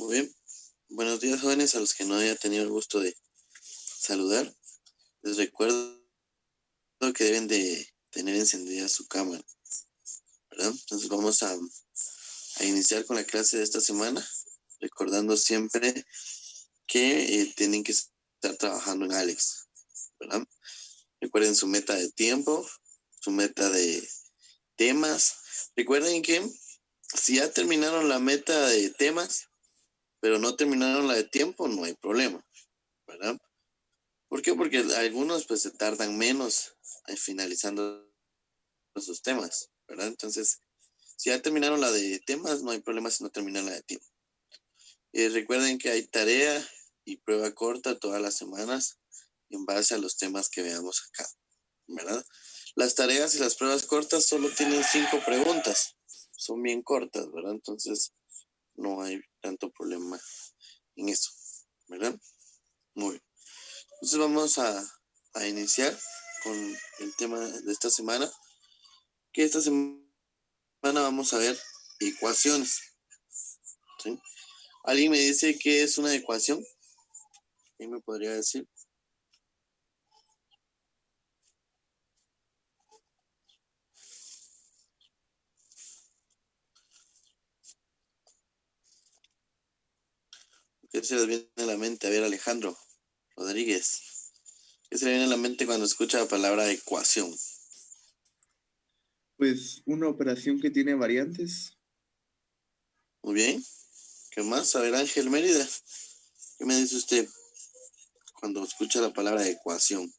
Muy bien. Buenos días, jóvenes, a los que no haya tenido el gusto de saludar. Les recuerdo que deben de tener encendida su cámara, ¿verdad? Entonces vamos a iniciar con la clase de esta semana, recordando siempre que tienen que estar trabajando en Alex, ¿verdad? Recuerden su meta de tiempo, su meta de temas. Recuerden que si ya terminaron la meta de temas, pero no terminaron la de tiempo, no hay problema, ¿verdad? ¿Por qué? Porque algunos pues se tardan menos finalizando sus temas, ¿verdad? Entonces, si ya terminaron la de temas, no hay problema si no terminan la de tiempo. Recuerden que hay tarea y prueba corta todas las semanas en base a los temas que veamos acá, ¿verdad? Las tareas y las pruebas cortas solo tienen 5 preguntas, son bien cortas, ¿verdad? Entonces, no hay tanto problema en eso, ¿verdad? Muy bien. Entonces vamos a iniciar con el tema de esta semana, que esta semana vamos a ver ecuaciones, ¿sí? ¿Alguien me dice qué es una ecuación? ¿Quién me podría decir? ¿Qué se les viene a la mente? A ver, Alejandro Rodríguez, ¿qué se le viene a la mente cuando escucha la palabra ecuación? Pues una operación que tiene variantes. Muy bien. ¿Qué más? A ver, Ángel Mérida, ¿qué me dice usted cuando escucha la palabra ecuación?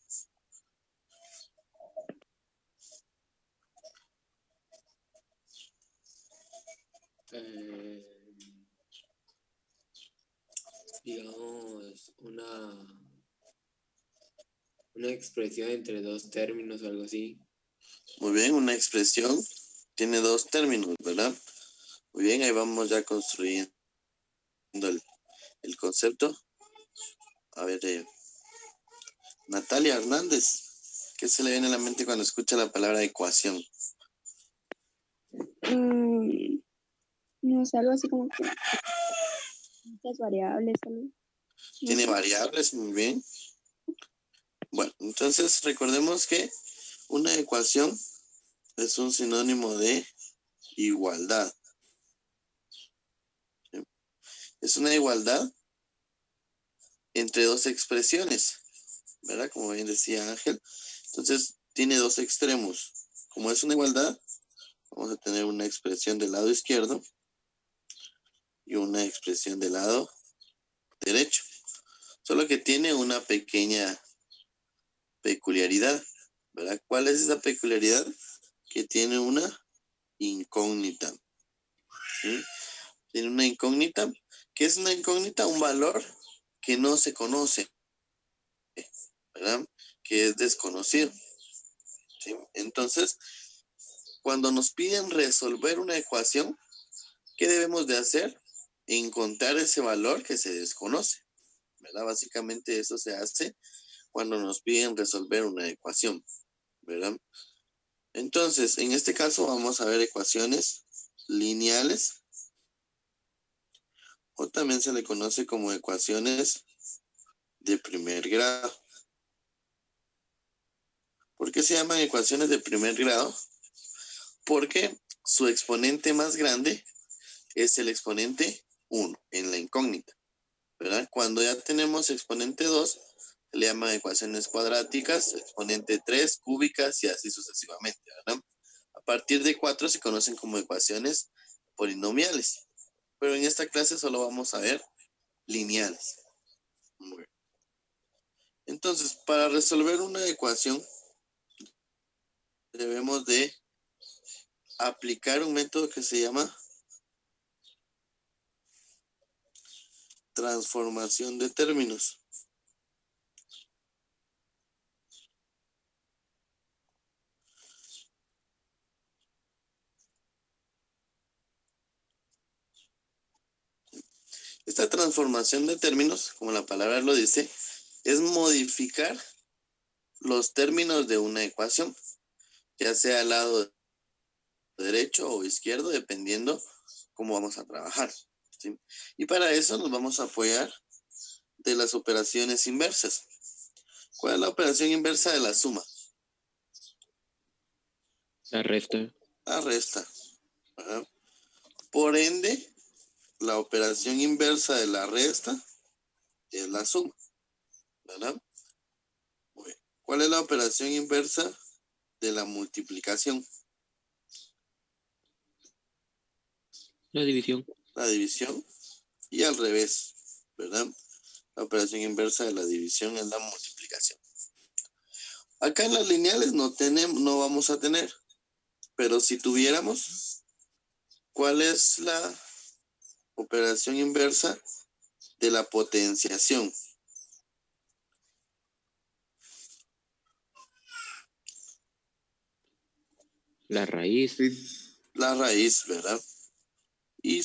Digamos, una expresión entre dos términos o algo así. Muy bien, una expresión tiene 2 términos, ¿verdad? Muy bien, ahí vamos ya construyendo el concepto. A ver, Natalia Hernández, ¿qué se le viene a la mente cuando escucha la palabra ecuación? No sé, algo así como que muchas variables, algo. Tiene variables, muy bien. Bueno, entonces recordemos que una ecuación es un sinónimo de igualdad. ¿Sí? Es una igualdad entre 2 expresiones, ¿verdad? Como bien decía Ángel. Entonces, tiene 2 extremos. Como es una igualdad, vamos a tener una expresión del lado izquierdo y una expresión del lado derecho. Solo que tiene una pequeña peculiaridad, ¿verdad? ¿Cuál es esa peculiaridad? Que tiene una incógnita. ¿Sí? Tiene una incógnita. ¿Qué es una incógnita? Un valor que no se conoce, ¿verdad? Que es desconocido. ¿Sí? Entonces, cuando nos piden resolver una ecuación, ¿qué debemos de hacer? Encontrar ese valor que se desconoce, ¿verdad? Básicamente eso se hace cuando nos piden resolver una ecuación, ¿verdad? Entonces, en este caso vamos a ver ecuaciones lineales, o también se le conoce como ecuaciones de primer grado. ¿Por qué se llaman ecuaciones de primer grado? Porque su exponente más grande es el exponente 1 en la incógnita, ¿verdad? Cuando ya tenemos exponente 2, se le llaman ecuaciones cuadráticas, exponente 3, cúbicas y así sucesivamente, ¿verdad? A partir de 4 se conocen como ecuaciones polinomiales, pero en esta clase solo vamos a ver lineales. Muy bien. Entonces, para resolver una ecuación, debemos de aplicar un método que se llama transformación de términos. Esta transformación de términos, como la palabra lo dice, es modificar los términos de una ecuación, ya sea al lado derecho o izquierdo, dependiendo cómo vamos a trabajar. ¿sí? Y para eso nos vamos a apoyar de las operaciones inversas. ¿Cuál es la operación inversa de la suma? La resta. La resta, ¿verdad? Por ende, la operación inversa de la resta es la suma, ¿verdad? Muy bien. ¿Cuál es la operación inversa de la multiplicación? La división. La división. Y al revés, ¿verdad? La operación inversa de la división es la multiplicación. Acá en las lineales no vamos a tener, pero si tuviéramos, ¿cuál es la operación inversa de la potenciación? La raíz. Sí. La raíz, ¿verdad? Y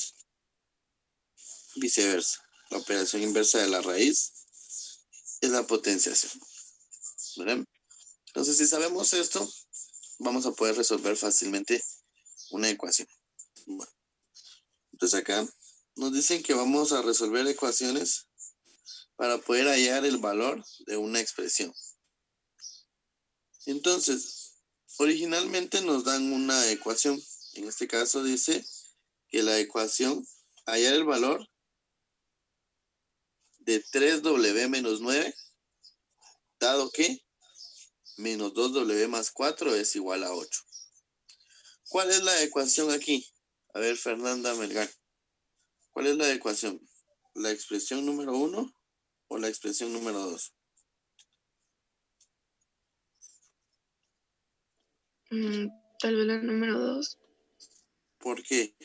viceversa. La operación inversa de la raíz es la potenciación, ¿verdad? Entonces, si sabemos esto, vamos a poder resolver fácilmente una ecuación. Bueno, entonces acá nos dicen que vamos a resolver ecuaciones para poder hallar el valor de una expresión. Entonces, originalmente nos dan una ecuación. En este caso dice que la ecuación, hallar el valor de 3w menos 9, dado que menos 2w más 4 es igual a 8. ¿Cuál es la ecuación aquí? A ver, Fernanda Melgar. ¿Cuál es la ecuación? ¿La expresión número 1 o la expresión número 2? Tal vez la número 2. ¿Por qué?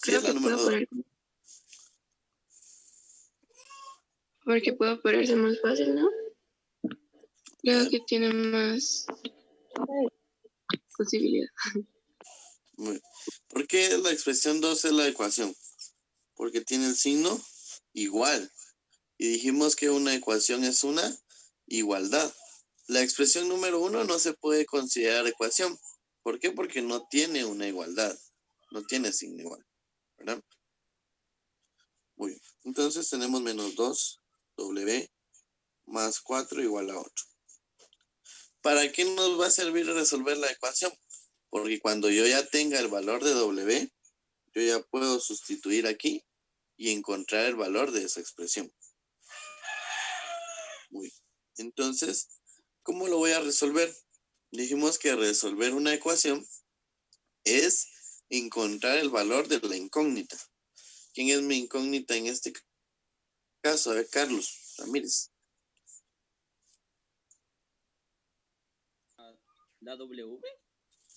Sí, Creo es la que número puedo 2. poner, porque puedo ponerse más fácil, ¿no? Creo que tiene más posibilidad. ¿Por qué la expresión 2 es la ecuación? Porque tiene el signo igual. Y dijimos que una ecuación es una igualdad. La expresión número 1 no se puede considerar ecuación. ¿Por qué? Porque no tiene una igualdad. No tiene signo igual, ¿verdad? Muy bien. Entonces tenemos menos 2w más 4 igual a 8. ¿Para qué nos va a servir resolver la ecuación? Porque cuando yo ya tenga el valor de w, yo ya puedo sustituir aquí y encontrar el valor de esa expresión. Muy bien. Entonces, ¿cómo lo voy a resolver? Dijimos que resolver una ecuación es encontrar el valor de la incógnita. ¿Quién es mi incógnita en este caso? A ver, Carlos Ramírez. ¿La W?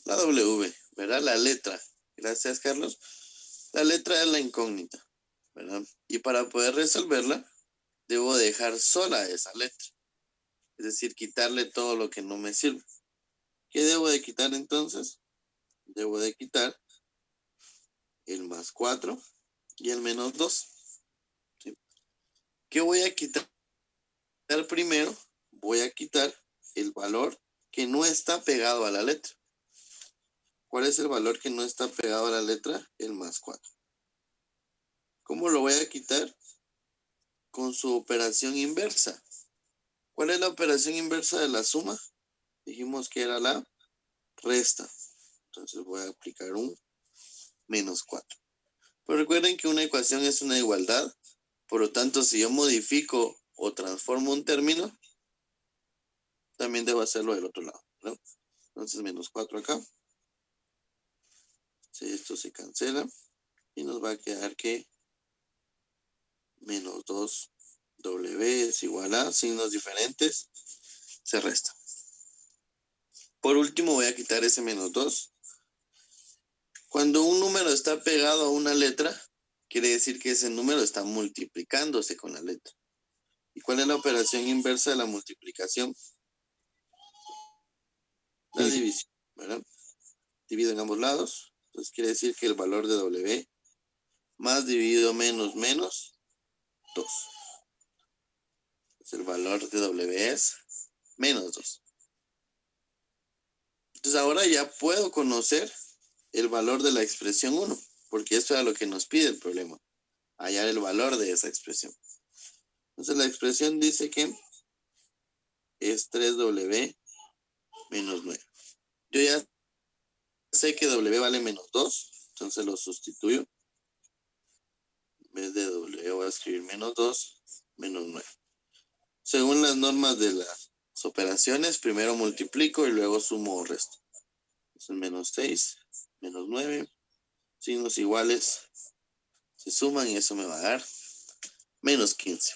La W, ¿verdad? La letra. Gracias, Carlos. La letra es la incógnita, ¿verdad? Y para poder resolverla, debo dejar sola esa letra. Es decir, quitarle todo lo que no me sirve. ¿Qué debo de quitar entonces? Debo de quitar el más 4 y el menos 2. ¿Sí? ¿Qué voy a quitar primero? Voy a quitar el valor que no está pegado a la letra. ¿Cuál es el valor que no está pegado a la letra? El más 4. ¿Cómo lo voy a quitar? Con su operación inversa. ¿Cuál es la operación inversa de la suma? Dijimos que era la resta. Entonces voy a aplicar un menos 4. Pero recuerden que una ecuación es una igualdad. Por lo tanto, si yo modifico o transformo un término, también debo hacerlo del otro lado, ¿no? Entonces, menos 4 acá. Si esto se cancela. Y nos va a quedar que menos 2w es igual a signos diferentes. Se resta. Por último, voy a quitar ese menos 2. Cuando un número está pegado a una letra, quiere decir que ese número está multiplicándose con la letra. ¿Y cuál es la operación inversa de la multiplicación? La división, ¿verdad? Divido en ambos lados. Entonces quiere decir que el valor de w más dividido menos 2. Entonces el valor de w es menos 2. Entonces ahora ya puedo conocer el valor de la expresión 1, porque esto era lo que nos pide el problema, hallar el valor de esa expresión. Entonces la expresión dice que es 3W menos 9. Yo ya sé que W vale menos 2, entonces lo sustituyo. En vez de W voy a escribir menos 2, menos 9. Según las normas de las operaciones, primero multiplico y luego sumo o resto. Entonces menos 6, menos 9, signos iguales se suman y eso me va a dar menos 15.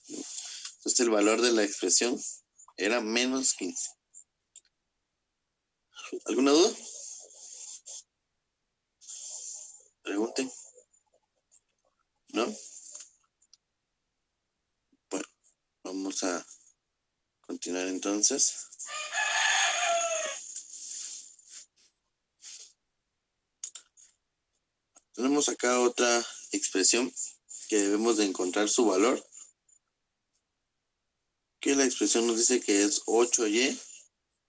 Entonces el valor de la expresión era menos 15. ¿Alguna duda? Pregunten. ¿No? Bueno, vamos a continuar entonces. Tenemos acá otra expresión que debemos de encontrar su valor. Que la expresión nos dice que es 8y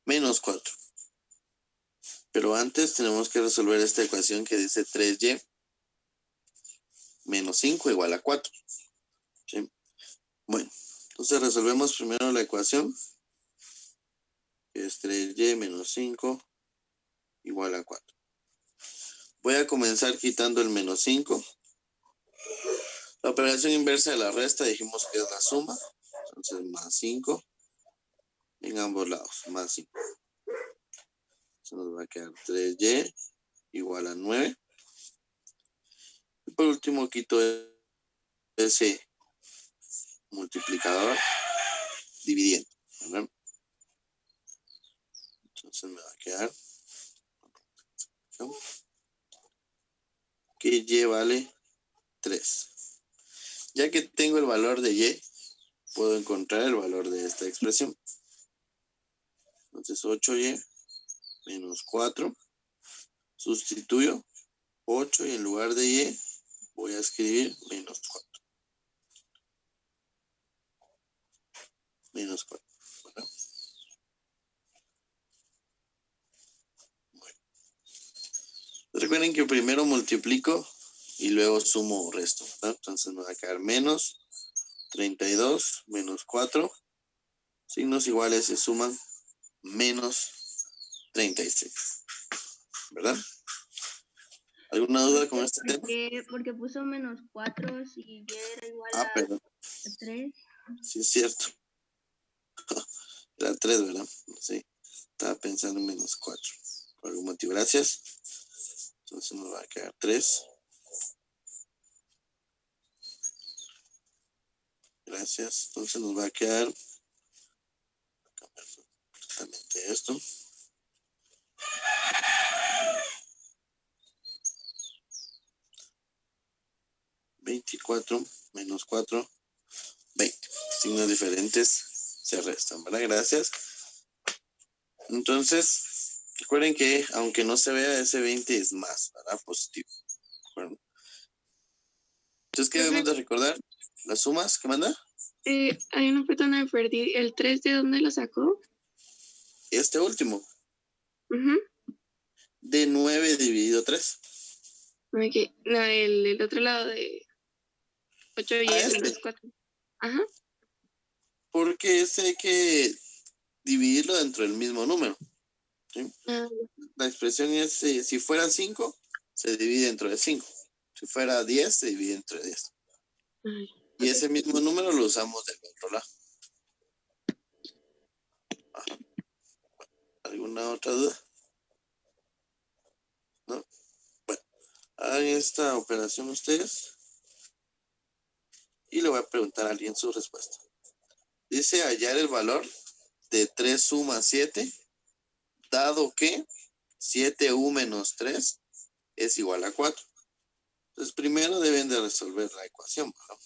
menos 4. Pero antes tenemos que resolver esta ecuación que dice 3y menos 5 igual a 4. ¿Sí? Bueno, entonces resolvemos primero la ecuación, que es 3y menos 5 igual a 4. Voy a comenzar quitando el menos 5. La operación inversa de la resta dijimos que es la suma. Entonces más 5 en ambos lados, más 5. Se nos va a quedar 3y igual a 9. Y por último quito ese multiplicador dividiendo, ¿verdad? Entonces me va a quedar que y vale 3. Ya que tengo el valor de y, puedo encontrar el valor de esta expresión. Entonces 8y menos 4. Sustituyo 8 y en lugar de y voy a escribir menos 4. Menos 4. ¿Verdad? Bueno. Recuerden que primero multiplico y luego sumo o resto, ¿verdad? Entonces me va a quedar menos 32 menos 4. Signos iguales se suman menos 36. ¿Verdad? ¿Alguna duda con este tema? Porque puso menos 4 si y era igual a Perdón. 3. Sí, es cierto. Era 3, ¿verdad? Sí. Estaba pensando en menos 4. Por algún motivo, gracias. Entonces nos va a quedar 3. Gracias. Entonces nos va a quedar exactamente esto. (24 menos 4, 20). Signos diferentes se restan, ¿verdad? Gracias. Entonces, recuerden que aunque no se vea, ese 20 es más, ¿verdad? Positivo. ¿De acuerdo? Entonces, ¿qué debemos de recordar? ¿Las sumas que manda? Hay una parte donde me perdí. ¿El 3 de dónde lo sacó? Este último, Ujú. de 9 dividido 3. Ok. No, el otro lado de 8 y menos 4. Ajá. Porque ese hay que dividirlo dentro del mismo número. ¿Sí? Ah, La expresión es, si fuera 5, se divide dentro de 5. Si fuera 10, se divide dentro de 10. ay. Y ese mismo número lo usamos del otro lado. Ajá. ¿Alguna otra duda? ¿No? Bueno, hagan esta operación ustedes. Y le voy a preguntar a alguien su respuesta. Dice hallar el valor de 3 suma 7, dado que 7u menos 3 es igual a 4. Entonces primero deben de resolver la ecuación, ¿no?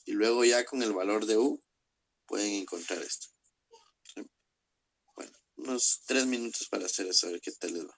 Y luego ya con el valor de u pueden encontrar esto. ¿Sí? Bueno, unos 3 minutos para hacer eso, a ver qué tal les va.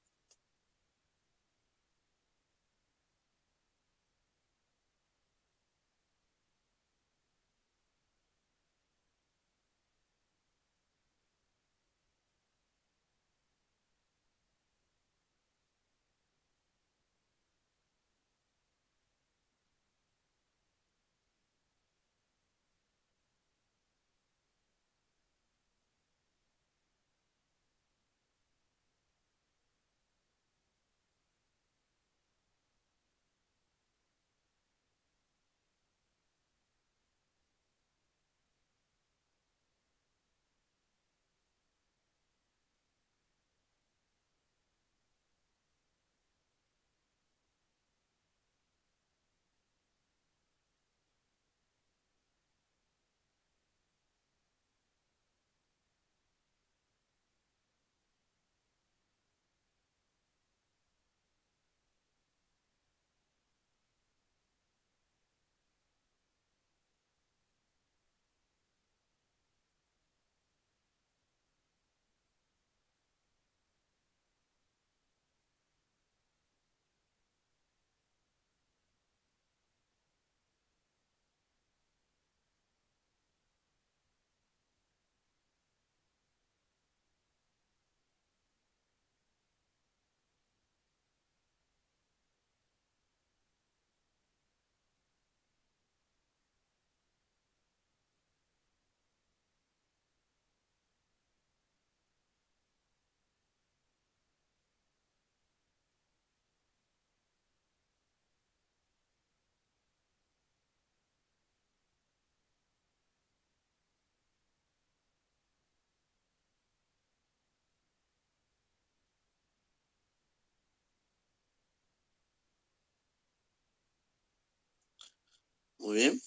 Muy bien.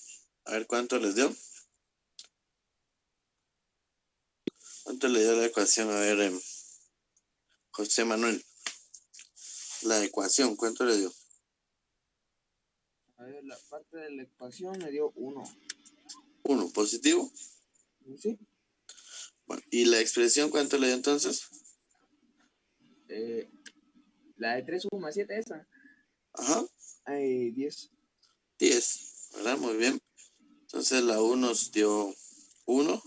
A ver cuánto les dio. ¿Cuánto le dio la ecuación? A ver, José Manuel. La ecuación, ¿cuánto le dio? A ver, la parte de la ecuación me dio 1. 1, positivo. ¿Sí? Bueno, ¿y la expresión cuánto le dio entonces? La de 3 más 7 esa. Ajá. 10. 10, ¿verdad? Muy bien. Entonces la U nos dio 1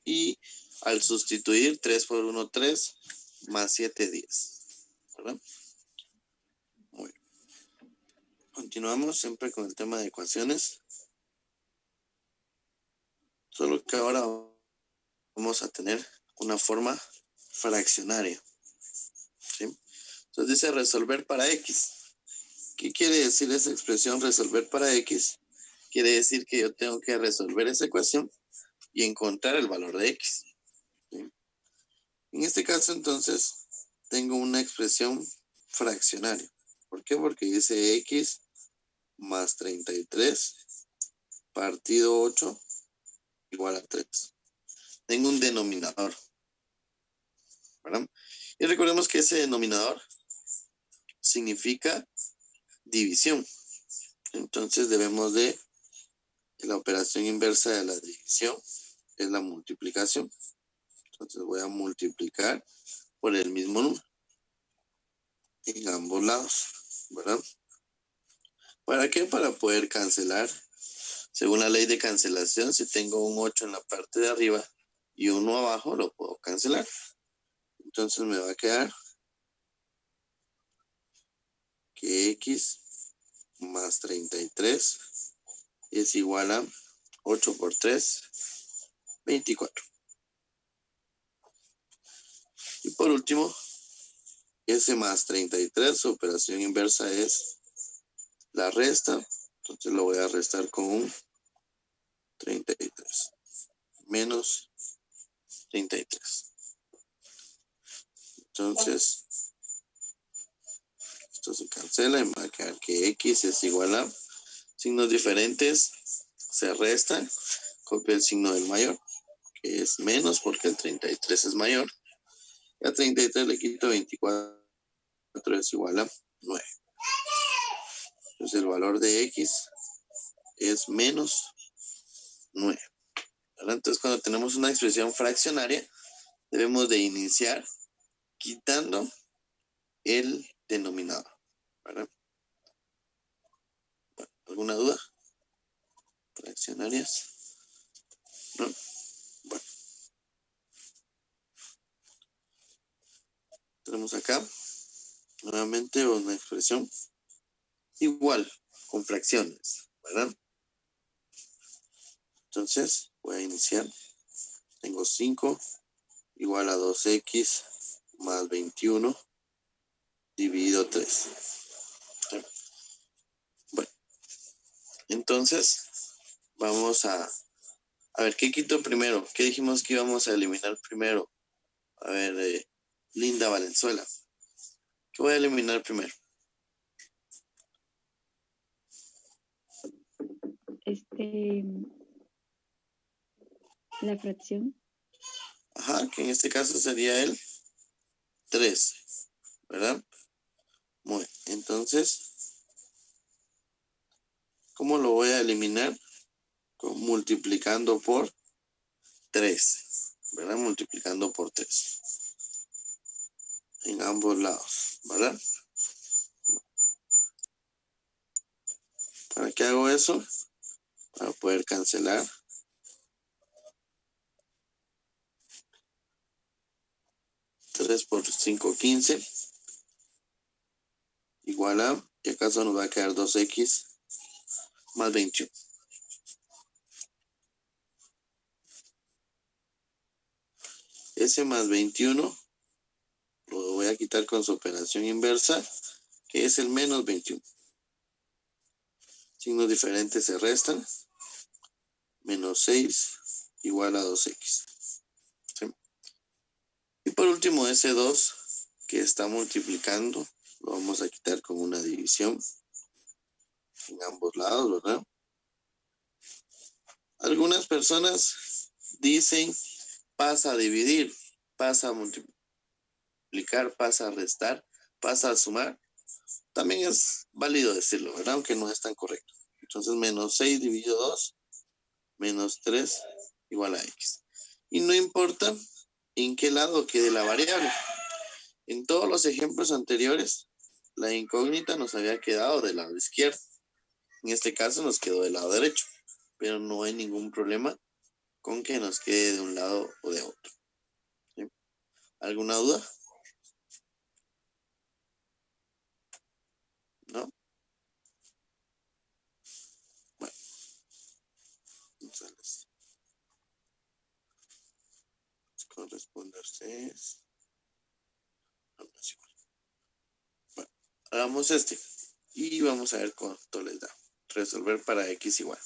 y al sustituir 3 por 1, 3, más 7, 10, ¿verdad? Muy bien. Continuamos siempre con el tema de ecuaciones. Solo que ahora vamos a tener una forma fraccionaria, ¿sí? Entonces dice resolver para X. ¿Qué quiere decir esa expresión resolver para X? Quiere decir que yo tengo que resolver esa ecuación y encontrar el valor de X, ¿sí? En este caso, entonces, tengo una expresión fraccionaria. ¿Por qué? Porque dice X más 33 partido 8 igual a 3. Tengo un denominador, ¿verdad? Y recordemos que ese denominador significa división. Entonces debemos de la operación inversa de la división es la multiplicación. Entonces voy a multiplicar por el mismo número en ambos lados, ¿verdad? ¿Para qué? Para poder cancelar. Según la ley de cancelación, si tengo un 8 en la parte de arriba y uno abajo, lo puedo cancelar. Entonces me va a quedar que X más 33 es igual a 8 por 3, 24. Y por último, S más 33, su operación inversa es la resta. Entonces lo voy a restar con un 33 menos 33. Entonces, esto se cancela y me va a quedar que X es igual a signos diferentes, se restan, copio el signo del mayor, que es menos porque el 33 es mayor. Y a 33 le quito 24, es igual a 9. Entonces el valor de X es menos 9. ¿Verdad? Entonces cuando tenemos una expresión fraccionaria, debemos de iniciar quitando el denominador, ¿verdad? Bueno, ¿alguna duda? Fraccionarias. ¿No? Bueno. Tenemos acá nuevamente una expresión igual con fracciones, ¿verdad? Entonces voy a iniciar. Tengo 5 igual a 2x más 21 dividido 3. Bueno, entonces vamos a ver qué quito primero. ¿Qué dijimos que íbamos a eliminar primero? A ver, Linda Valenzuela. ¿Qué voy a eliminar primero? La fracción. Ajá, que en este caso sería el 3, ¿verdad? Muy bien. Entonces, ¿cómo lo voy a eliminar? Multiplicando por 3, ¿verdad? Multiplicando por 3 en ambos lados, ¿verdad? ¿Para qué hago eso? Para poder cancelar. 3 por 5, 15. Igual a, y acaso nos va a quedar 2x más 21. Ese más 21 lo voy a quitar con su operación inversa, que es el menos 21. Signos diferentes se restan. Menos 6 igual a 2x. ¿Sí? Y por último, ese 2 que está multiplicando, lo vamos a quitar con una división en ambos lados, ¿verdad? Algunas personas dicen pasa a dividir, pasa a multiplicar, pasa a restar, pasa a sumar. También es válido decirlo, ¿verdad? Aunque no es tan correcto. Entonces, menos 6 dividido 2, menos 3 igual a x. Y no importa en qué lado quede la variable. En todos los ejemplos anteriores, la incógnita nos había quedado del lado izquierdo. En este caso nos quedó del lado derecho, pero no hay ningún problema con que nos quede de un lado o de otro. ¿Sí? ¿Alguna duda? ¿No? Bueno, entonces corresponderse es... no, no es igual. Bueno, hagamos este y vamos a ver cuánto les da. Resolver para x igual.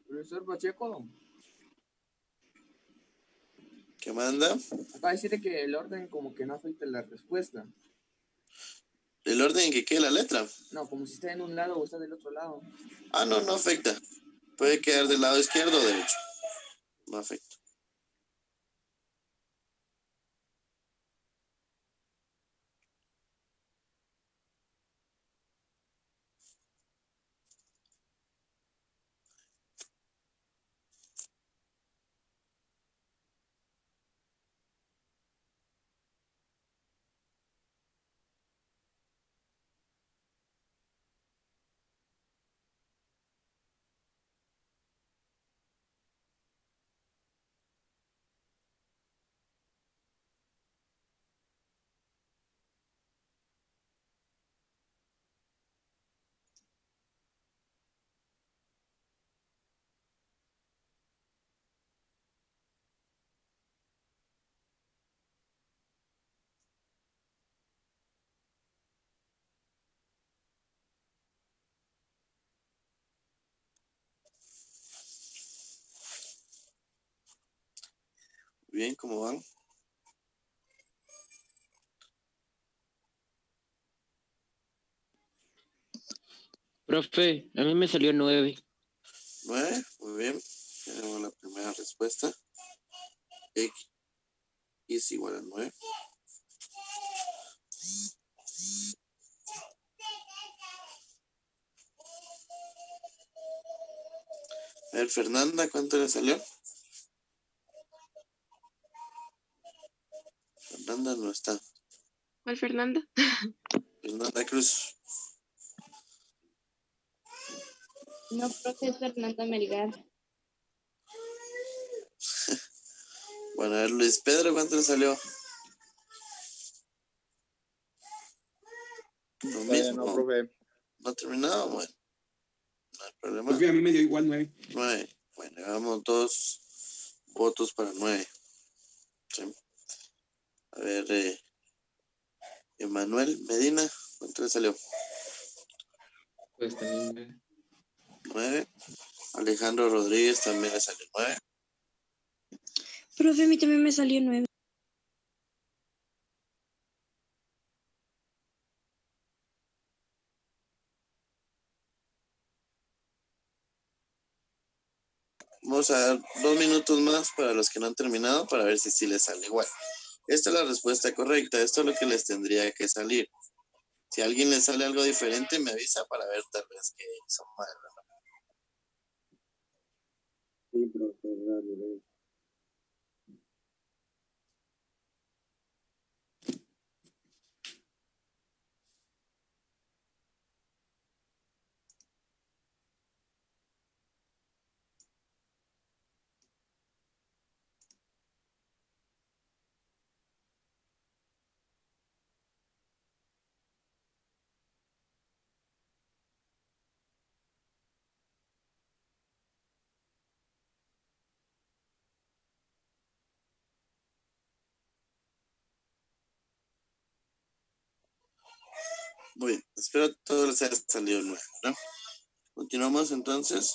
Profesor Pacheco, ¿Qué manda? acá decirle que el orden como que no afecta la respuesta. El orden en que quede la letra. No, como si está en un lado o está del otro lado. Ah, no, no afecta. Puede quedar del lado izquierdo o derecho. No afecta. Bien, ¿cómo van? Profe, a mí me salió 9. 9, muy bien. Tenemos la primera respuesta. X es igual a 9. A ver, Fernanda, ¿cuánto le salió? Fernanda no está. ¿Cuál Fernanda? Fernanda Cruz. No, profe, es Fernanda Melgar. Bueno, a ver, Luis Pedro, ¿cuánto le salió? Lo mismo. No, profe. ¿No ha terminado? Bueno, no hay problema. Profe, a mí me dio igual 9. 9. Bueno, llevamos 2 votos para 9. ¿Sí? A ver, Emanuel Medina, ¿cuánto le salió? Pues también 9. Alejandro Rodríguez también le salió 9. Profe, a mí también me salió 9. Vamos a dar 2 minutos más para los que no han terminado para ver si sí les sale igual. Esta es la respuesta correcta. Esto es lo que les tendría que salir. Si a alguien le sale algo diferente, me avisa para ver tal vez que son mal. Sí, profe, dale. Muy bien, espero que todo les haya salido nuevo, ¿no? Continuamos entonces.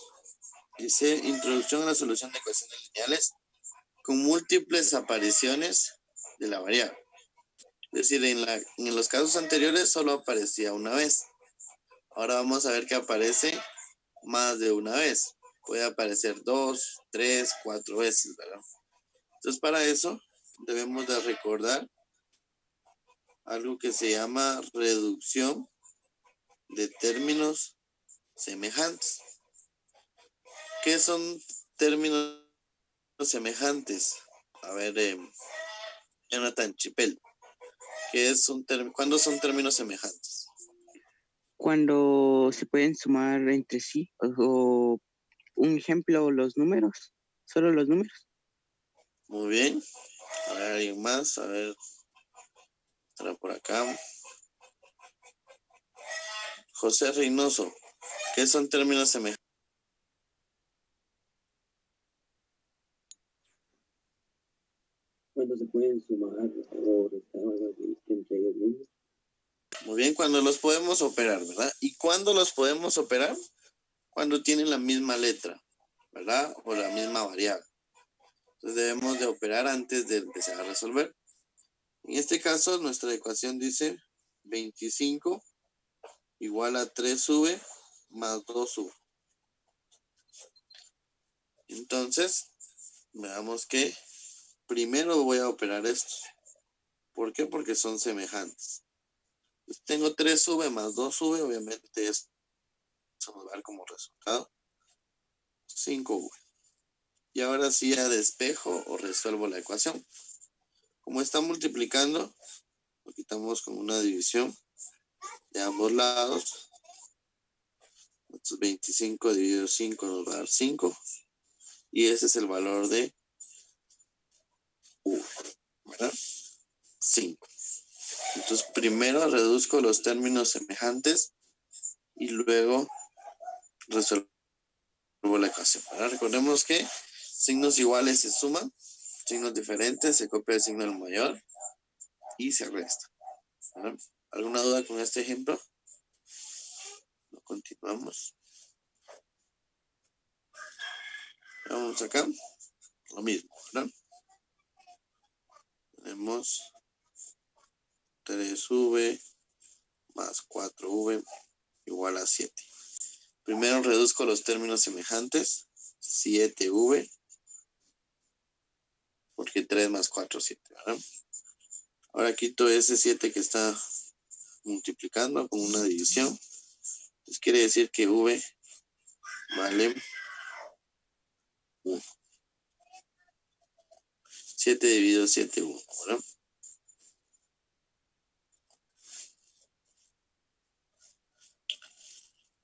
Dice introducción a la solución de ecuaciones lineales con múltiples apariciones de la variable. Es decir, en los casos anteriores solo aparecía una vez. Ahora vamos a ver que aparece más de una vez. Puede aparecer 2, 3, 4 veces, ¿verdad? Entonces, para eso debemos de recordar algo que se llama reducción de términos semejantes. ¿Qué son términos semejantes? A ver, Jonathan Chipel, ¿cuándo son términos semejantes? Cuando se pueden sumar entre sí, o un ejemplo, los números, solo los números. Muy bien. A ver, alguien más. A ver, estará por acá. José Reynoso, ¿qué son términos semejantes? Cuando se pueden sumar o restar entre ellos mismos. Muy bien, cuando los podemos operar, ¿verdad? ¿Y cuándo los podemos operar? Cuando tienen la misma letra, ¿verdad? O la misma variable. Entonces debemos de operar antes de empezar a resolver. En este caso, nuestra ecuación dice 25 igual a 3v más 2v. Entonces, veamos que primero voy a operar estos. ¿Por qué? Porque son semejantes. Pues tengo 3v más 2v, obviamente eso nos va a dar como resultado 5v. Y ahora sí ya despejo o resuelvo la ecuación. Como está multiplicando, lo quitamos con una división de ambos lados. Entonces 25 dividido 5 nos va a dar 5. Y ese es el valor de u, ¿verdad? 5. Entonces primero reduzco los términos semejantes y luego resuelvo la ecuación, ¿verdad? Recordemos que signos iguales se suman, signos diferentes se copia el signo del mayor y se resta, ¿verdad? ¿Alguna duda con este ejemplo? Continuamos. Vamos acá. Lo mismo, ¿verdad? Tenemos 3v más 4v igual a 7. Primero reduzco los términos semejantes. 7v. Porque 3 más 4 es 7, ¿verdad? Ahora quito ese 7 que está multiplicando con una división. Entonces quiere decir que v vale 1. 7 dividido 7, 1, ¿verdad?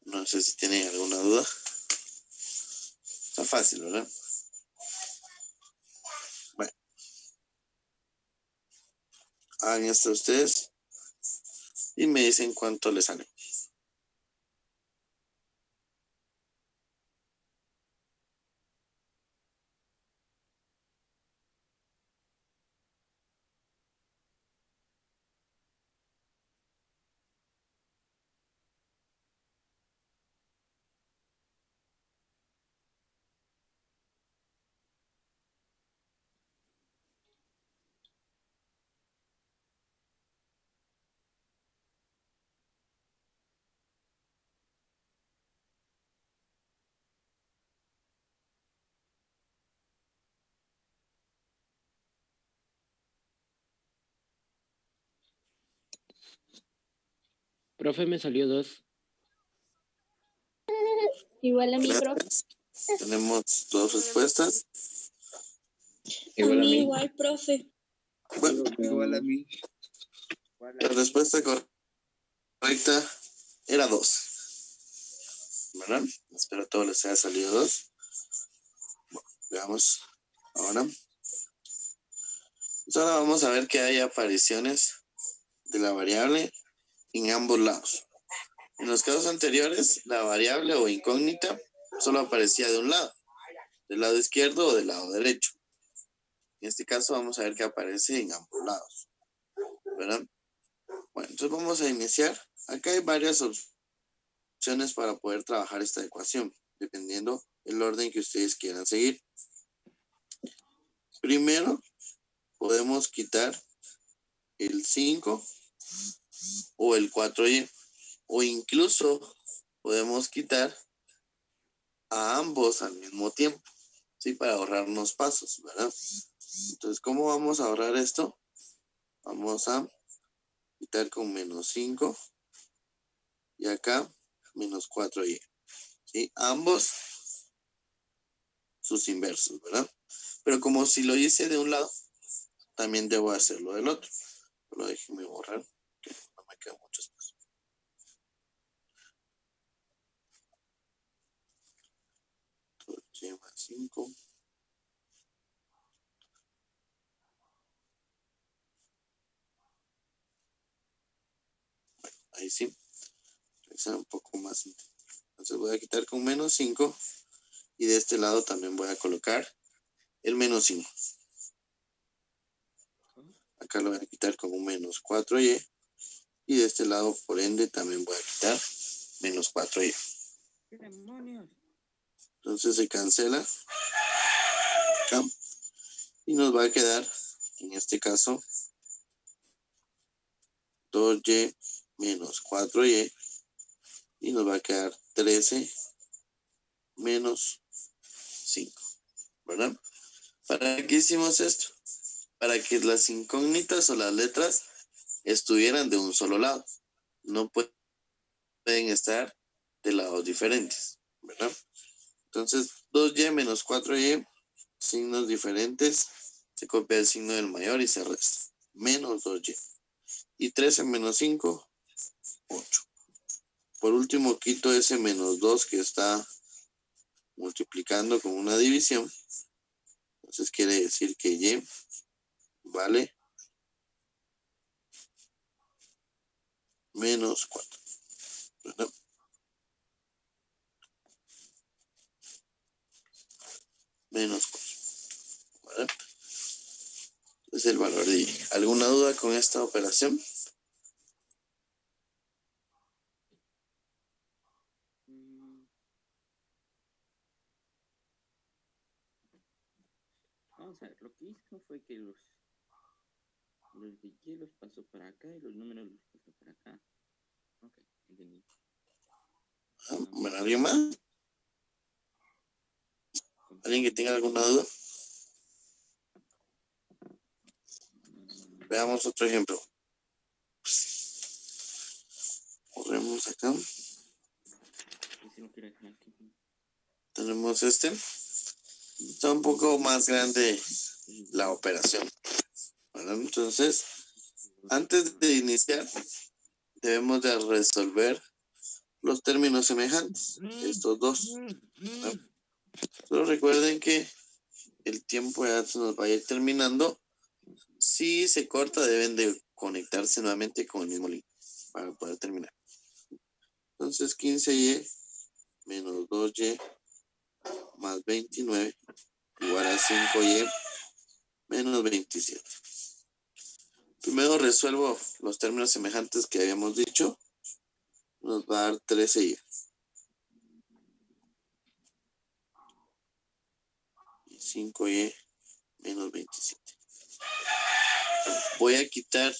No sé si tienen alguna duda. Está fácil, ¿verdad? Bueno. Hagan esto ustedes y me dicen cuánto les sale. Profe, me salió 2. Igual a mi profe. Gracias. Tenemos 2 respuestas. Igual a mí. Igual, profe. Bueno, Igual a mí. la respuesta correcta era 2. ¿Verdad? Espero a todos les haya salido 2. Bueno, veamos ahora. Pues ahora vamos a ver que hay apariciones de la variable en ambos lados. En los casos anteriores, la variable o incógnita solo aparecía de un lado, del lado izquierdo o del lado derecho. En este caso vamos a ver que aparece en ambos lados, ¿verdad? Bueno, entonces vamos a iniciar. Acá hay varias opciones para poder trabajar esta ecuación, dependiendo el orden que ustedes quieran seguir. Primero, podemos quitar el 5 o el 4y, o incluso podemos quitar a ambos al mismo tiempo, ¿sí? Para ahorrarnos pasos, ¿verdad? Entonces, ¿cómo vamos a ahorrar esto? Vamos a quitar con menos 5 y acá menos 4y, ¿sí? Ambos sus inversos, ¿verdad? Pero como si lo hice de un lado, también debo hacerlo del otro. Pero déjenme borrar, que no me queda mucho espacio. Y más 5. Ahí sí. Será un poco más. Entonces voy a quitar con menos 5. Y de este lado también voy a colocar el menos 5. Acá lo voy a quitar con un menos 4y. Y de este lado, por ende, también voy a quitar menos 4y. ¿Qué demonios? Entonces se cancela acá. Y nos va a quedar, en este caso, 2y menos 4y. Y nos va a quedar 13 menos 5. ¿Verdad? ¿Para qué hicimos esto? Para que las incógnitas o las letras estuvieran de un solo lado. No pueden estar de lados diferentes, ¿verdad? Entonces, 2y menos 4y, signos diferentes, se copia el signo del mayor y se resta. Menos 2y. Y 13 menos 5, 8. Por último, quito ese menos 2 que está multiplicando con una división. Entonces quiere decir que y vale menos 4. ¿Verdad? Menos 4. ¿Verdad? Es el valor de y. ¿Alguna duda con esta operación? Vamos a ver, lo que hizo fue que los de Y los pasó para acá y los números los pasó para acá. Ok, entendí. Bueno, ¿alguien más? ¿Alguien que tenga alguna duda? Veamos otro ejemplo. Corremos acá. Tenemos este. Está un poco más grande la operación. Bueno, entonces, antes de iniciar, debemos de resolver los términos semejantes, estos dos. ¿No? Solo recuerden que el tiempo ya se nos va a ir terminando. Si se corta, deben de conectarse nuevamente con el mismo link para poder terminar. Entonces, 15y menos 2y más 29 igual a 5y menos 27. Primero resuelvo los términos semejantes que habíamos dicho. Nos va a dar 13y. Y 5y menos 27. Voy a quitar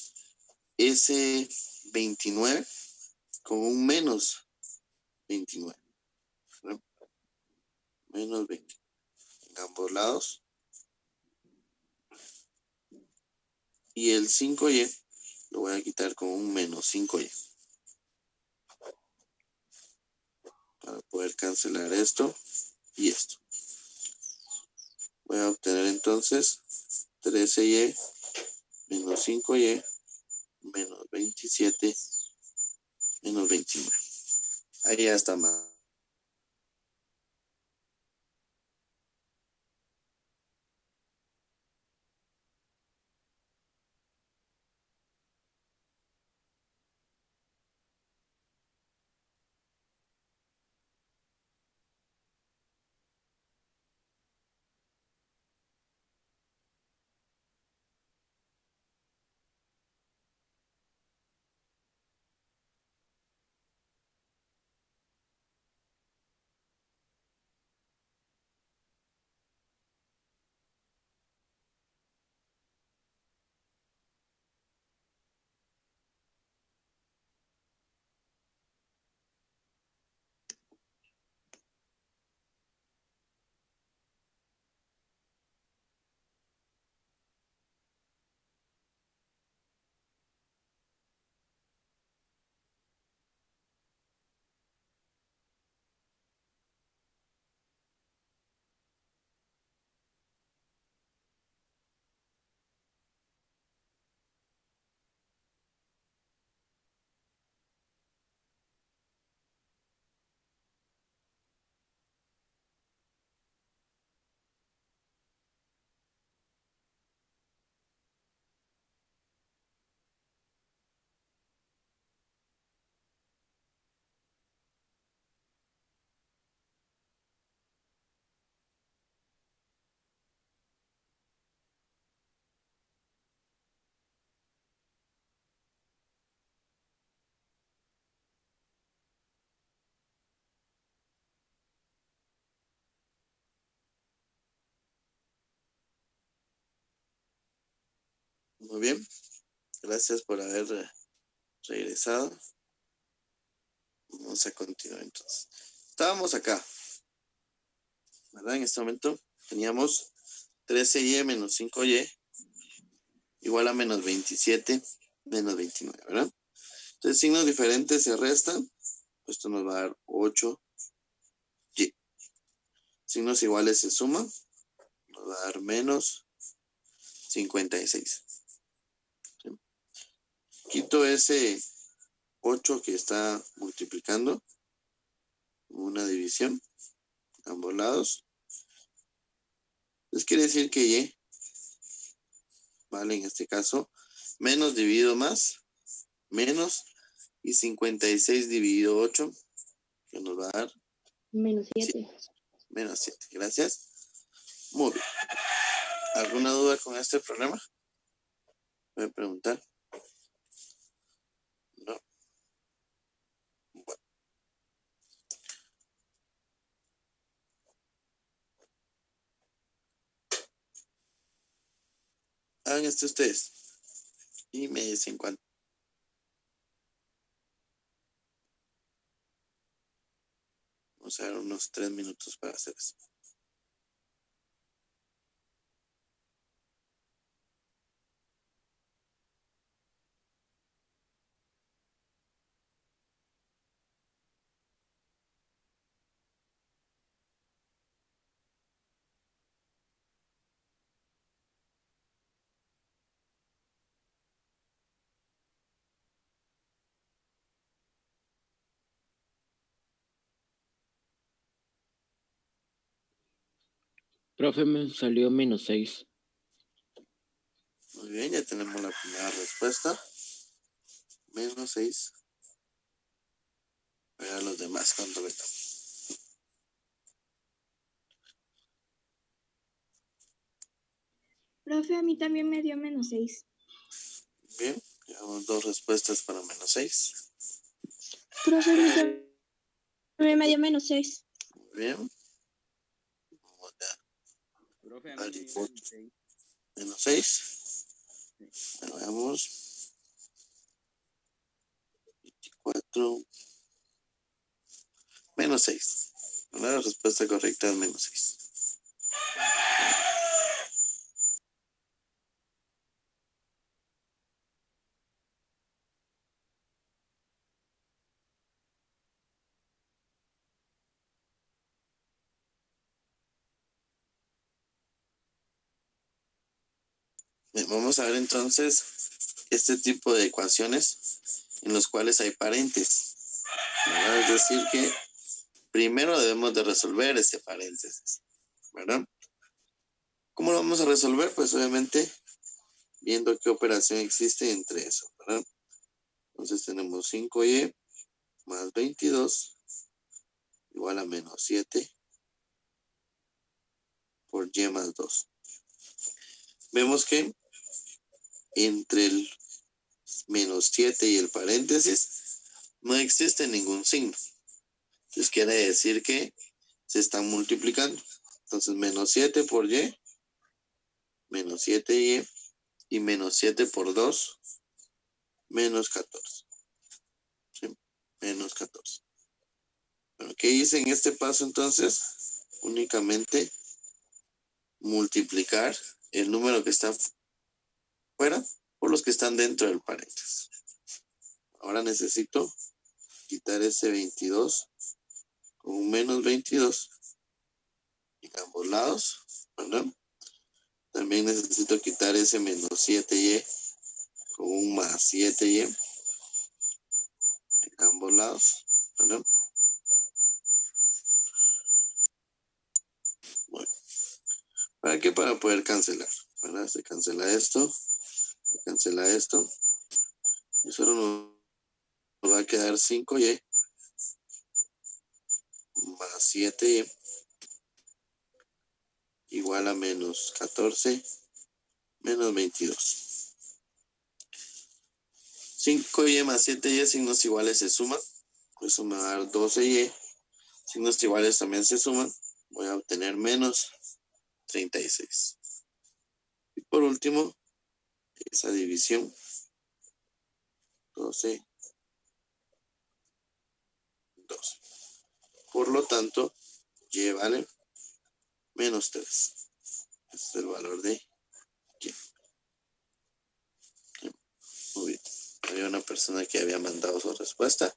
ese 29 con un menos 29. ¿No? Menos 20. En ambos lados. Y el 5y lo voy a quitar con un menos 5y. Para poder cancelar esto y esto. Voy a obtener entonces 13y menos 5y menos 27 menos 29. Ahí ya está más. Muy bien. Gracias por haber regresado. Vamos a continuar entonces. Estábamos acá, ¿verdad? En este momento teníamos 13y menos 5y igual a menos 27 menos 29, ¿verdad? Entonces, signos diferentes se restan. Esto nos va a dar 8y. Signos iguales se suman. Nos va a dar menos 56. ¿Sí? Quito ese 8 que está multiplicando. Una división. Ambos lados. Entonces quiere decir que y, ¿vale? En este caso, menos dividido más, menos, y 56 dividido 8, que nos va a dar Menos 7. menos 7. Gracias. Muy bien. ¿Alguna duda con este problema? ¿Pueden preguntar? No. Bueno. Hagan esto ustedes. Y me dicen cuánto. Vamos a dar unos 3 minutos para hacer eso. Profe, me salió menos 6. Muy bien, ya tenemos la primera respuesta. Menos 6. A ver los demás cuánto metan. Profe, a mí también me dio menos 6. Bien, llevamos 2 respuestas para menos 6. Profe, a mí también me dio menos 6. Muy bien. Vamos a Profe, a dar mí me dio menos 6. menos 6. Veamos. 24. Menos 6. La respuesta correcta es menos 6. Bien, vamos a ver entonces este tipo de ecuaciones en los cuales hay paréntesis, ¿verdad? Es decir que primero debemos de resolver ese paréntesis, ¿verdad? ¿Cómo lo vamos a resolver? Pues obviamente viendo qué operación existe entre eso, ¿verdad? Entonces tenemos 5y más 22 igual a menos 7 por y más 2. Vemos que entre el menos 7 y el paréntesis no existe ningún signo. Entonces quiere decir que se están multiplicando. Entonces menos 7 por y, menos 7y, y menos 7 por 2, menos 14. ¿Sí? Menos 14. Bueno, ¿qué hice en este paso entonces? Únicamente multiplicar el número que está fuera por los que están dentro del paréntesis. Ahora necesito quitar ese 22 con un menos 22 en ambos lados, ¿verdad? También necesito quitar ese menos 7y con un más 7y en ambos lados, ¿verdad? Bueno, ¿para qué? Para poder cancelar, ¿verdad? Se cancela esto, se cancela esto, y solo nos va a quedar 5y más 7y igual a menos 14 menos 22. 5y más 7y, signos iguales se suman. Eso me va a dar 12y. Signos iguales también se suman. Voy a obtener menos 36. Y por último, esa división. 12, 12. Por lo tanto, y vale menos 3. Ese es el valor de y. Muy bien. Había una persona que había mandado su respuesta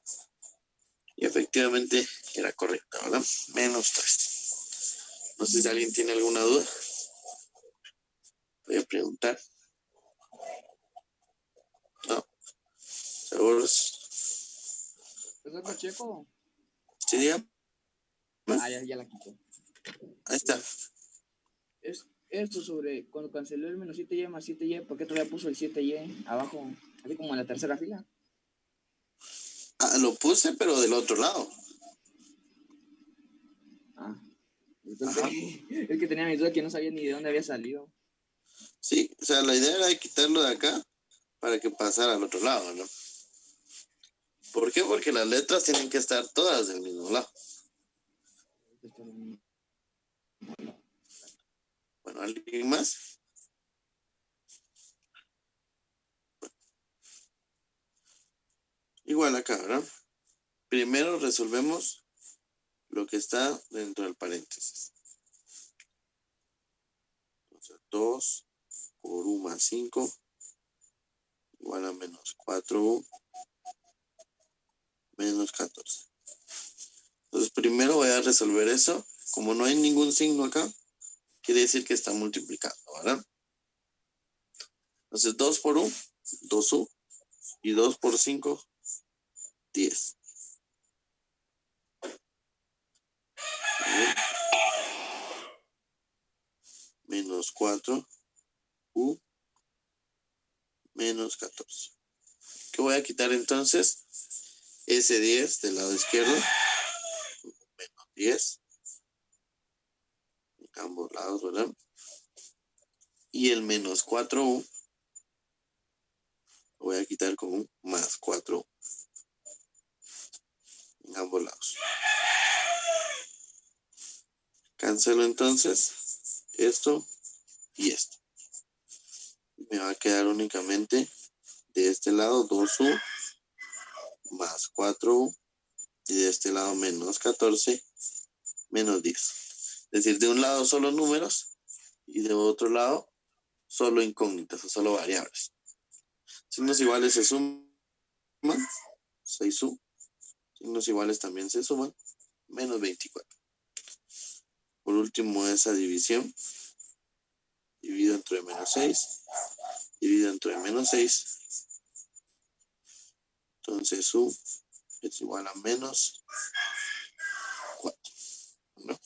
y efectivamente era correcta, ¿verdad? Menos 3. No sé si alguien tiene alguna duda. Voy a preguntar. No. ¿Seguros? ¿Profesor Pacheco? Sí, diga. Ya la quito. Ahí está. Es esto sobre cuando canceló el menos 7y más 7y, ¿por qué todavía puso el 7y abajo? Así como en la tercera fila. Ah, lo puse, pero del otro lado. Entonces, es que tenía mi duda que no sabía ni de dónde había salido. Sí, o sea, la idea era de quitarlo de acá para que pasara al otro lado, ¿no? ¿Por qué? Porque las letras tienen que estar todas del mismo lado. Bueno, ¿alguien más? Igual acá, ¿verdad? Primero resolvemos lo que está dentro del paréntesis. Entonces, 2 por u más 5 igual a menos 4u menos 14. Entonces, primero voy a resolver eso. Como no hay ningún signo acá, quiere decir que está multiplicando, ¿verdad? Entonces, 2 por u, 2u, y 2 por 5, 10. Menos 4, u, menos 14. ¿Qué voy a quitar entonces? Ese 10 del lado izquierdo, menos 10, en ambos lados, ¿verdad? Y el menos 4u, lo voy a quitar con un más 4u, en ambos lados. Cancelo entonces esto y esto. Me va a quedar únicamente de este lado 2u más 4u y de este lado menos 14 menos 10. Es decir, de un lado solo números y de otro lado solo incógnitas o solo variables. Signos iguales se suman, 6u. Signos iguales también se suman, menos 24. Por último, esa división. Divido entre menos 6. Divido entre menos 6. Entonces, u es igual a menos 4. ¿No?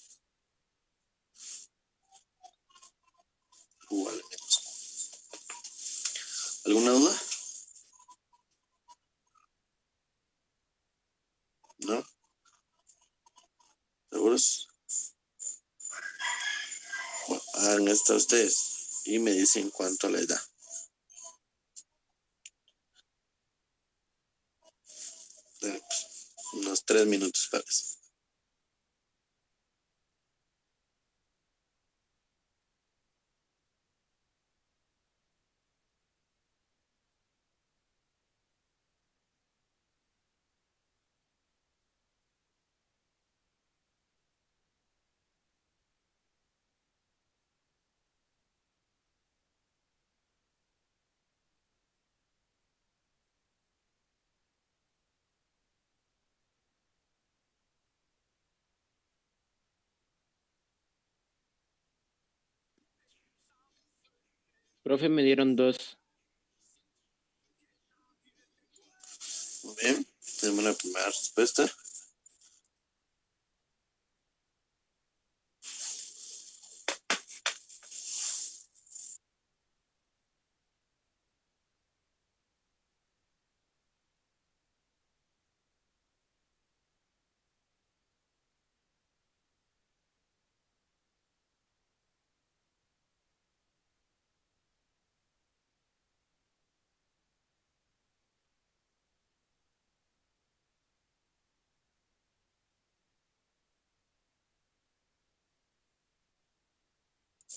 U vale menos 4. ¿Alguna duda? ¿No? ¿Seguros? Bueno, hagan esto ustedes y me dicen cuánto les da. Dale, pues, unos 3 minutos para eso. Profe, me dieron 2. Muy bien, tenemos la primera respuesta.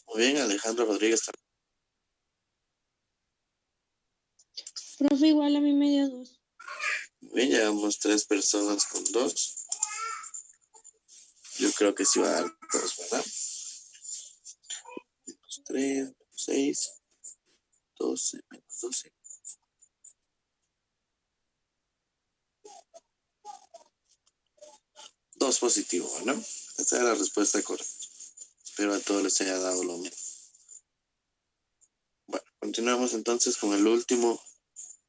Muy bien, Alejandro Rodríguez. Profe, igual a mí me dio 2. Bien, llevamos 3 personas con 2. Yo creo que sí va a dar 2, ¿verdad? 3, 6, 12, menos 12. 2 positivo, ¿no? Esa es la respuesta correcta. Espero a todos les haya dado lo mismo. Bueno, continuamos entonces con el último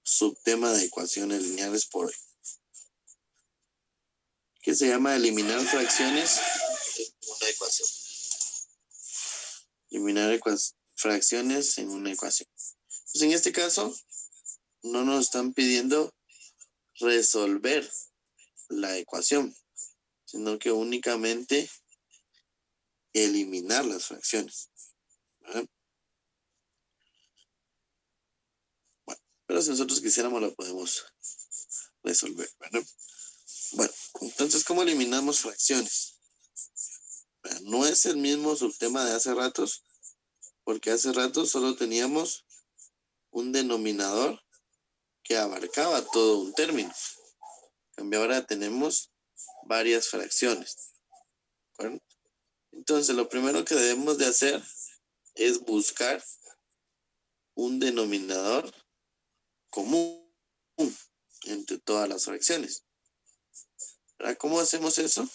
subtema de ecuaciones lineales por hoy, que se llama eliminar fracciones en una ecuación. Eliminar fracciones en una ecuación. Pues en este caso, no nos están pidiendo resolver la ecuación, sino que únicamente eliminar las fracciones, ¿verdad? Bueno, pero si nosotros quisiéramos la podemos resolver, ¿verdad? Bueno, entonces, ¿cómo eliminamos fracciones? No es el mismo subtema de hace ratos, porque hace rato solo teníamos un denominador que abarcaba todo un término. En cambio, ahora tenemos varias fracciones, ¿de acuerdo? Entonces, lo primero que debemos de hacer es buscar un denominador común entre todas las fracciones. ¿Verdad? ¿Cómo hacemos eso?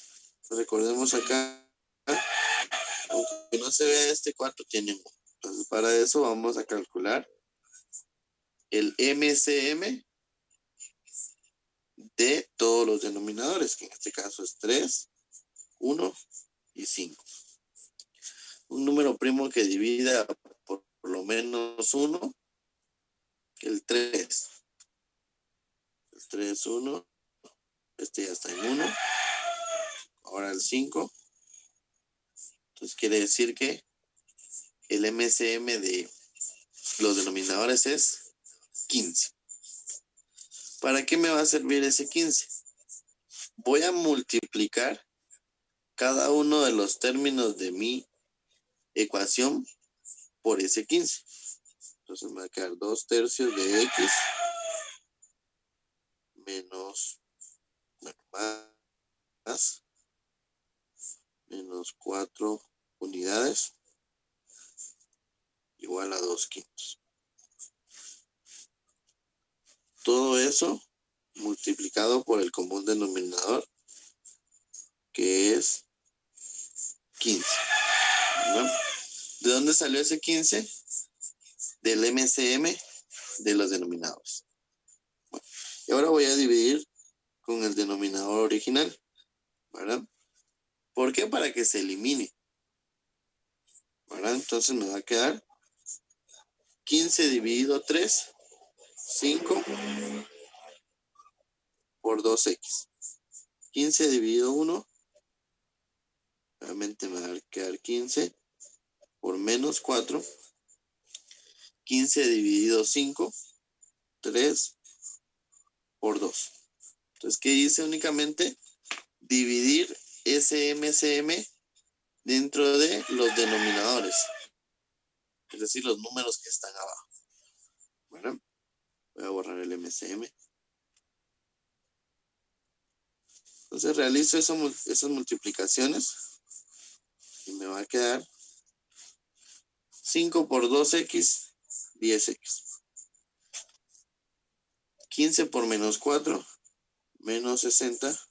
Recordemos acá, aunque no se vea, este 4 tiene 1. Entonces, para eso vamos a calcular el MCM de todos los denominadores, que en este caso es 3, 1 y 5. Un número primo que divida por lo menos 1, el 3. El 3, 1. Este ya está en 1. Ahora el 5. Entonces quiere decir que el MCM de los denominadores es 15. ¿Para qué me va a servir ese 15? Voy a multiplicar cada uno de los términos de mi ecuación por ese 15. Entonces me va a quedar 2 tercios de X menos, más, menos 4 unidades igual a 2 quintos. Todo eso multiplicado por el común denominador, que es 15. ¿No? ¿De dónde salió ese 15? Del MCM de los denominadores. Bueno, y ahora voy a dividir con el denominador original, ¿verdad? ¿Por qué? Para que se elimine, ¿verdad? Entonces me va a quedar 15 dividido 3, 5 por 2x. 15 dividido 1, obviamente me va a quedar 15 por menos 4. 15 dividido 5, 3 por 2. Entonces, ¿qué hice? Únicamente dividir ese MCM dentro de los denominadores, es decir, los números que están abajo. Bueno, voy a borrar el MCM. Entonces realizo esas multiplicaciones y me va a quedar 5 por 2x, 10x. 15 por menos 4, menos 60.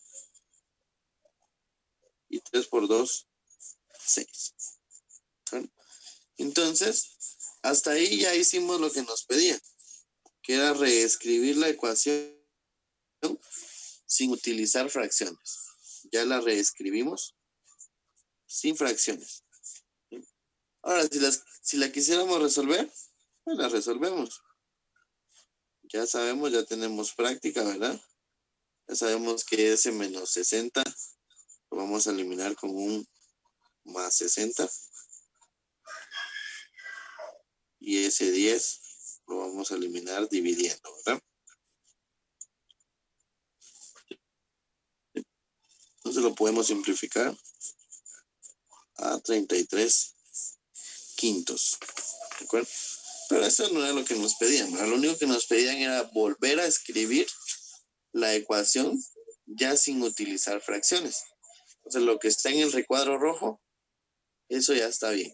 Y 3 por 2, 6. ¿Bueno? Entonces, hasta ahí ya hicimos lo que nos pedía, que era reescribir la ecuación sin utilizar fracciones. Ya la reescribimos sin fracciones. Ahora, si la quisiéramos resolver, pues la resolvemos. Ya sabemos, ya tenemos práctica, ¿verdad? Ya sabemos que ese menos 60 lo vamos a eliminar con un más 60. Y ese 10 lo vamos a eliminar dividiendo, ¿verdad? Entonces lo podemos simplificar a 33 quintos. ¿De acuerdo? Pero eso no era lo que nos pedían, ¿verdad? Lo único que nos pedían era volver a escribir la ecuación ya sin utilizar fracciones. Entonces, lo que está en el recuadro rojo, eso ya está bien.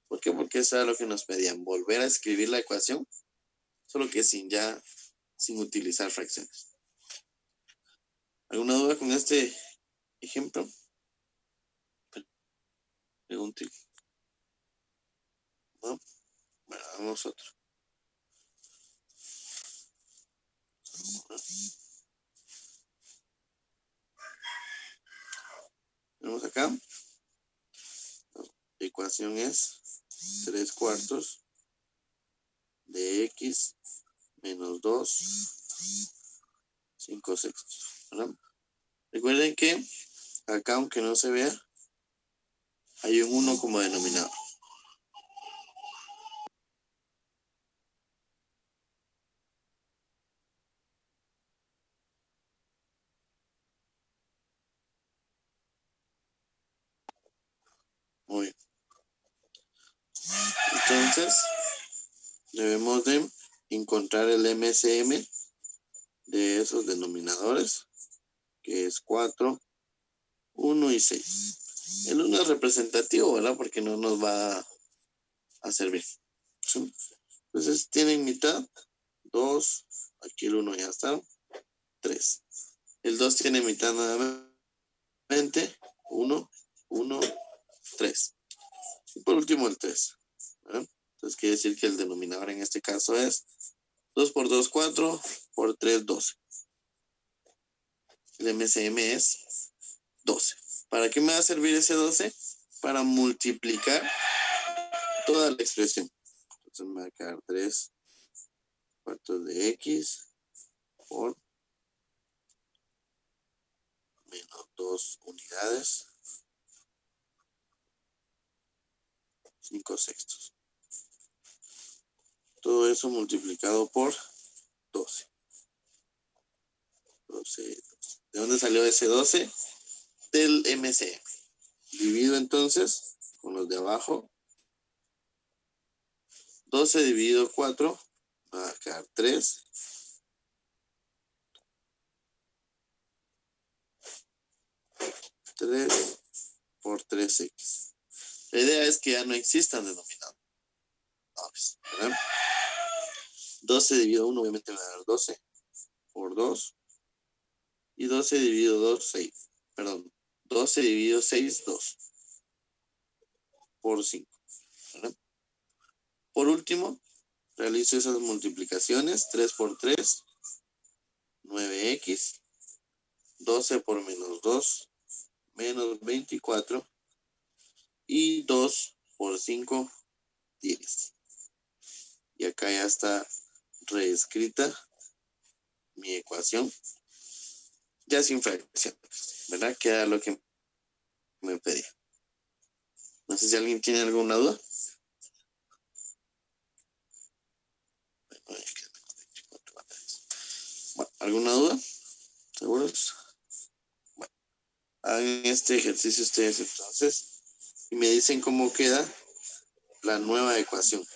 ¿Por qué? Porque eso era lo que nos pedían, volver a escribir la ecuación, solo que sin utilizar fracciones. ¿Alguna duda con este ejemplo? Pregunte. ¿No? Bueno, vamos otro. Tenemos acá. La ecuación es 3/4 de x menos 2, 5/6. ¿Verdad? Recuerden que acá, aunque no se vea, hay un 1 como denominador. Muy bien. Entonces, debemos de encontrar el MCM de esos denominadores, que es 4, 1 y 6. El 1 es representativo, ¿verdad? Porque no nos va a servir. ¿Sí? Entonces, tienen mitad, 2, aquí el 1 ya está, 3. El 2 tiene mitad nuevamente, 1, 1, 3. Y por último el 3. ¿Verdad? Entonces quiere decir que el denominador en este caso es 2 por 2, 4, por 3, 12. El MCM es 12. ¿Para qué me va a servir ese 12? Para multiplicar toda la expresión. Entonces me va a quedar 3 cuartos de x por menos 2 unidades, 5/6. Todo eso multiplicado por 12. 12. ¿De dónde salió ese 12? Del MCM. Divido entonces con los de abajo. 12 dividido 4 va a quedar 3. 3 por 3x. La idea es que ya no existan denominadores, ¿verdad? 12 dividido 1 obviamente me va a dar 12 por 2. Y 12 dividido 2, 6. Perdón, 12 dividido 6, 2 por 5. ¿Verdad? Por último, realizo esas multiplicaciones. 3 por 3, 9x. 12 por menos 2, menos 24. Y 2 por 5, 10. Y acá ya está reescrita mi ecuación. Ya sin fracciones, ¿verdad? Queda lo que me pedía. No sé si alguien tiene alguna duda. Bueno, ¿alguna duda? ¿Seguros? Bueno, hagan este ejercicio ustedes entonces y me dicen cómo queda la nueva ecuación.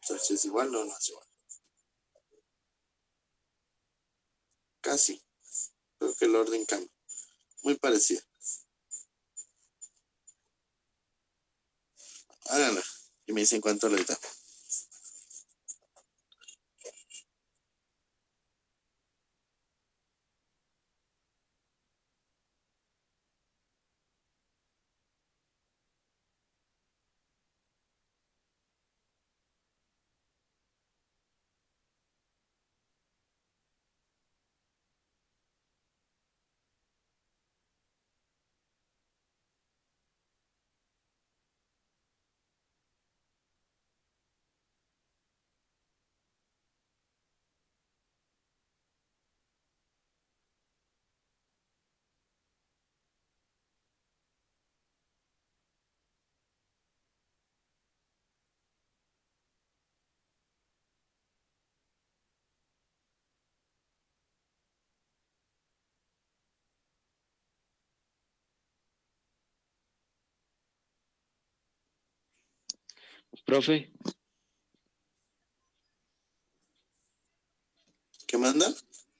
Entonces, ¿es igual o no es igual? Casi. Creo que el orden cambia. Muy parecido. Háganla y me dicen cuánto les da. Profe, ¿Qué manda?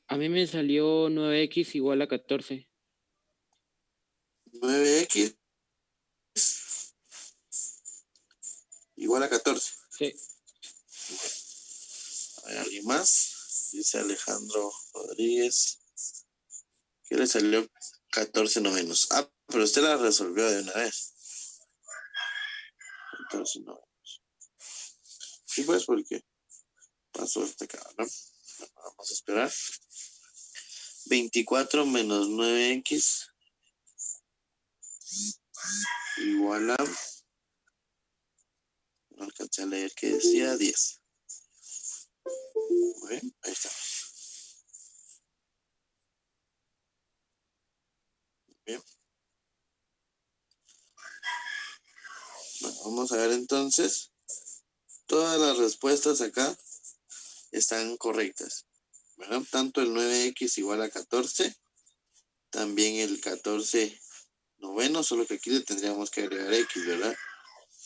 A mí me salió 9x igual a 14. 9x igual a 14. Sí. A ver, ¿alguien más? Dice Alejandro Rodríguez. ¿Qué le salió 14 novenos? Ah, pero usted la resolvió de una vez. 14 novenos. Sí, pues, porque pasó este cabrón. Vamos a esperar. 24 menos 9x igual a... No alcancé a leer que decía 10. Muy bien, ahí está. Bien. Bueno, vamos a ver entonces. Todas las respuestas acá están correctas, ¿verdad? Tanto el 9x igual a 14, también el 14 noveno, solo que aquí le tendríamos que agregar x, ¿verdad?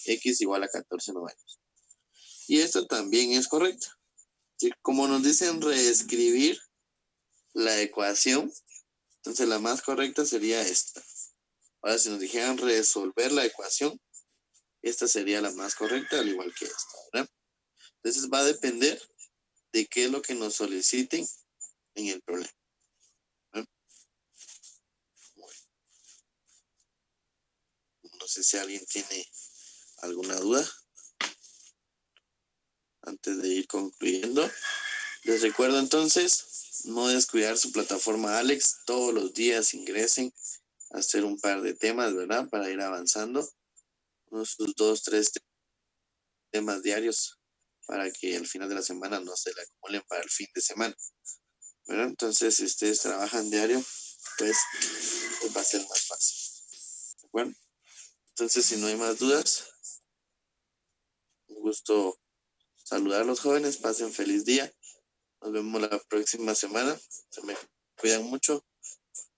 X igual a 14 novenos. Y esta también es correcta. ¿Sí? Como nos dicen reescribir la ecuación, entonces la más correcta sería esta. Ahora, si nos dijeran resolver la ecuación, esta sería la más correcta, al igual que esta, ¿verdad? Entonces va a depender de qué es lo que nos soliciten en el problema. ¿Verdad? Bueno. No sé si alguien tiene alguna duda antes de ir concluyendo. Les recuerdo entonces no descuidar su plataforma Alex. Todos los días ingresen a hacer un par de temas, ¿verdad? Para ir avanzando. Unos 2, 3 temas diarios para que al final de la semana no se le acumulen para el fin de semana, ¿verdad? Entonces, si ustedes trabajan diario, pues va a ser más fácil. ¿De acuerdo? Entonces, si no hay más dudas, un gusto saludar a los jóvenes. Pasen feliz día. Nos vemos la próxima semana. Se me cuidan mucho.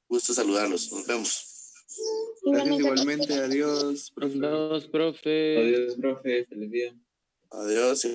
Gusto saludarlos. Nos vemos. Gracias igualmente. Adiós, profe. Adiós, profe. Adiós, profe. Feliz día. Adiós.